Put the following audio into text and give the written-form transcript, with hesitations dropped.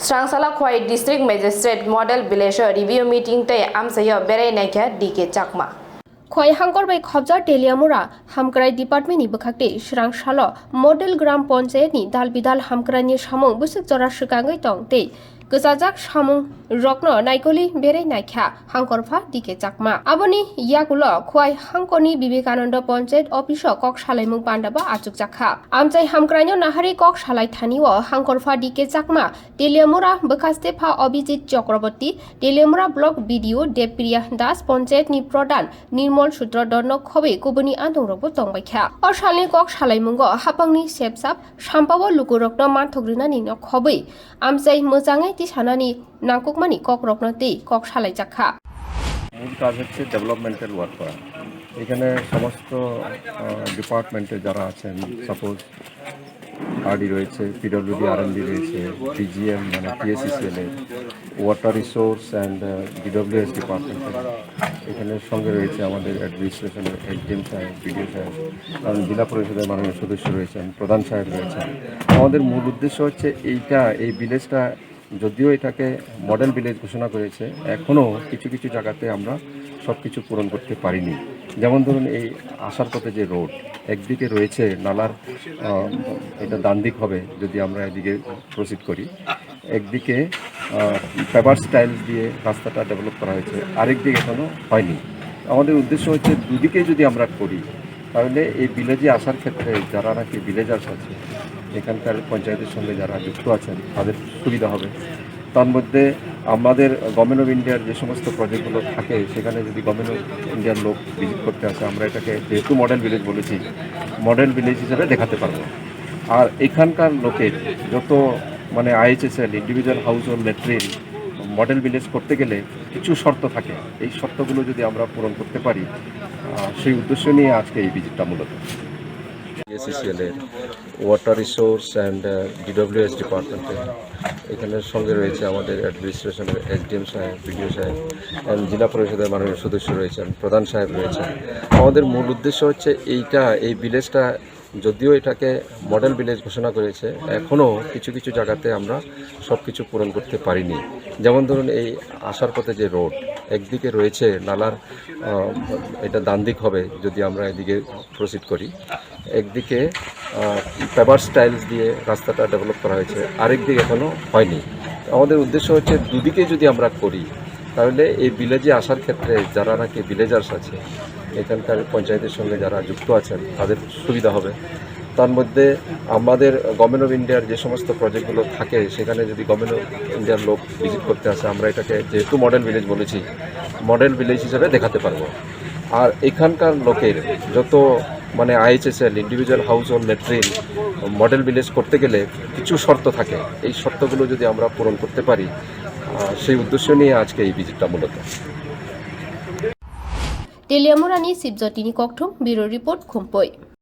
Srangsala Khowai District Magistrate Model Village Review Meeting tay amsayo berai naikha DK Chakma. Khowai Hangkhor bai khobjar Teliamura Hamkrai Department ni bakhakte Srangsala Model Gram Panchayat ni dalbidal Hamkrai ni samung busuk jora sukangai tong tei Kesajak samung rokno naikoli berai naikha Hangkhorpha DK Chakma. Aboni yakulo Khowai Hangkhor ni Vivekananda Panchayat Office kok salaimung pandaba achuk jakha. Amchai Hamkraino nahari kok salai thaniwo Hangkhorpha DK Chakma Teliamura bakaste pha Abhijit Chakraborty Teliamura Block BDO Depriya Das Panchayat ni Pradhan Nirmal Sutradharno khobe kubuni andongrokbo tongbaikha. O salni kok salaimungo hapangni sepsap sampawo lukurokno manthogrinani no khobe amchai mojangai tisanani nangkukmani kok rokno tei kok salai jakha. মূল কাজ হচ্ছে developmental work করা। এখানে সমস্ত ডিপার্টমেন্টে যারা আছেন, suppose RD রয়েছে, পিডব্লিউডি আরএনডি রয়েছে, ডিজিএম মানে পিএসসিসিএল এর, ওয়াটার রিসোর্স অ্যান্ড ডিডব্লিউএস ডিপার্টমেন্টের, এখানে সঙ্গে রয়েছে আমাদের অ্যাডমিনিস্ট্রেশনের এসডিএম সাহেব, বিডিও সাহেব, কারণ জেলা পরিষদের মাননীয় সদস্য রয়েছেন, প্রধান সাহেব রয়েছেন। আমাদের মূল উদ্দেশ্য হচ্ছে এই ভিলেজটা, যদিও এটাকে মডেল ভিলেজ ঘোষণা করেছে, এখনও কিছু কিছু জায়গাতে আমরা সব কিছু পূরণ করতে পারিনি। যেমন ধরুন, এই আসার পথে যে রোড, একদিকে রয়েছে নালার, এটা ডান দিক হবে যদি আমরা এদিকে প্রসিড করি, একদিকে পেপার স্টাইল দিয়ে রাস্তাটা ডেভেলপ করা হয়েছে, আরেক দিকে এখনও হয়নি। আমাদের উদ্দেশ্য হচ্ছে দুদিকে যদি আমরা করি, তাহলে এই ভিলেজে আসার ক্ষেত্রে যারা নাকি ভিলেজার্স আছে, এখানকার পঞ্চায়েতের সঙ্গে যারা যুক্ত আছেন, তাদের সুবিধা হবে। তার মধ্যে আমাদের গভর্নমেন্ট অফ ইন্ডিয়ার যে সমস্ত প্রজেক্টগুলো থাকে, সেখানে যদি গভর্নমেন্ট অফ ইন্ডিয়ার লোক ভিজিট করতে আসে, আমরা এটাকে যেহেতু মডেল ভিলেজ বলেছি, মডেল ভিলেজ হিসেবে দেখাতে পারবো। আর এখানকার লোকের যত মানে IHSL, individual household latrine model village করতে গেলে কিছু শর্ত থাকে, এই শর্তগুলো যদি আমরা পূরণ করতে পারি, সেই উদ্দেশ্য নিয়ে আজকে এই ভিজিটটা মূলত। পিএসসিসিএল এর, ওয়াটার রিসোর্স অ্যান্ড ডিডব্লিউএস ডিপার্টমেন্টের, এখানে সঙ্গে রয়েছে আমাদের অ্যাডমিনিস্ট্রেশনের এসডিএম সাহেব, বিডিও সাহেব, জেলা পরিষদের মাননীয় সদস্য রয়েছেন, প্রধান সাহেব রয়েছেন। আমাদের মূল উদ্দেশ্য হচ্ছে এই ভিলেজটা, যদিও এটাকে মডেল ভিলেজ ঘোষণা করেছে, এখনও কিছু কিছু জায়গাতে আমরা সব কিছু পূরণ করতে পারিনি। যেমন ধরুন, এই আসার পথে যে রোড, একদিকে রয়েছে নালার, এটা ডান দিক হবে যদি আমরা এদিকে প্রসিড করি, একদিকে পেপার স্টাইলস দিয়ে রাস্তাটা ডেভেলপ করা হয়েছে, আরেক দিকে এখনও হয়নি। আমাদের উদ্দেশ্য হচ্ছে দুদিকে যদি আমরা করি, তাহলে এই ভিলেজে আসার ক্ষেত্রে যারা নাকি ভিলেজার্স আছে, এখানকার পঞ্চায়েতের সঙ্গে যারা যুক্ত আছেন, তাদের সুবিধা হবে। তার মধ্যে আমাদের গভর্নমেন্ট অফ ইন্ডিয়ার যে সমস্ত প্রজেক্টগুলো থাকে, সেখানে যদি গভর্নমেন্ট অফ ইন্ডিয়ার লোক ভিজিট করতে আসে, আমরা এটাকে যেহেতু মডেল ভিলেজ বলেছি, মডেল ভিলেজ হিসেবে দেখাতে পারবো। আর এখানকার লোকের যত মানে IHSL, individual household latrine model village করতে গেলে কিছু শর্ত থাকে, এই শর্তগুলো যদি আমরা পূরণ করতে পারি, সেই উদ্দেশ্য নিয়ে আজকে এই ভিজিটটা মূলত। Teliamura ni Sibjotini Kokthum, Bureau Report, Khumpui.